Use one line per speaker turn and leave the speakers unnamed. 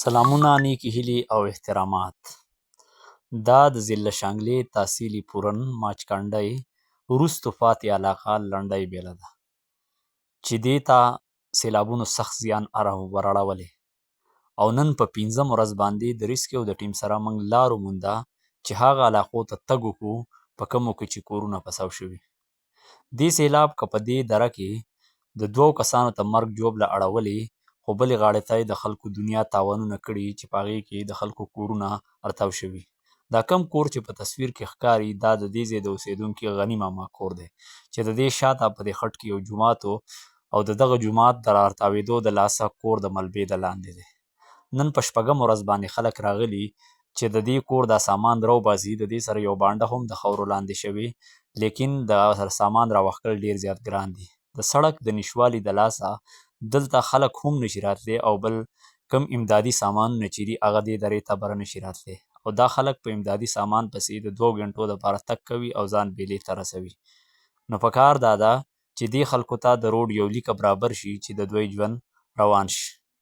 سلامونه، نیکې هیلې او احترامات. دا د ضلع شانګلې تحصیلي پورن ماچکانډۍ وروستو پاتې علاقه لنډۍ بیله ده چې دې ته سیلابونو سخت زیان وراړولی او نن په 5 ورځ باندې د ریسکیو د ټیم سره موږ لار ومونده چې هغه علاقو ته تګ وکړو په کومو کې چې کورونه پسو شوي. دې سیلاب که په دې دره کې د 2 کسانو ته مرګ ژوبله اړولې، خو بلې غاړې ته د خلکو دنیا تاوانونه کړي چې په هغې کې د خلکو کورونه ارتاو شوي. دا کم کور چې په تصویر کې ښکاري دا د دې ځای د اوسېدونکي غني ماما کور دی چې د دې شاته په دې خټ کې یو جومات او د دغه جومات د راتاوېدو د لاسه کور د ملبې د لاندې دی. نن په 6 ورځ باندې خلک راغلي چې د دې کور دا سامان راوباسي. د دې سره یو بانډه هم د خاورو لاندې شوې، لیکن د سامان راوښکل ډېر زیات ګران دي. د سړک د نشوالي د لاسه دلته خلک هم نشي راتلی او بل کم امدادي سامانونه چې دي هغه دې درې ته بره نشي راتلی او دا خلک په امدادي سامان پسې د 2 غنټو دپاره تګ کوي او ځان بیلې ته رسوي. نو پکار دا ده چې دې خلکو ته د روډ یو لیکه برابر شي چې د دوی ژوند روان شي.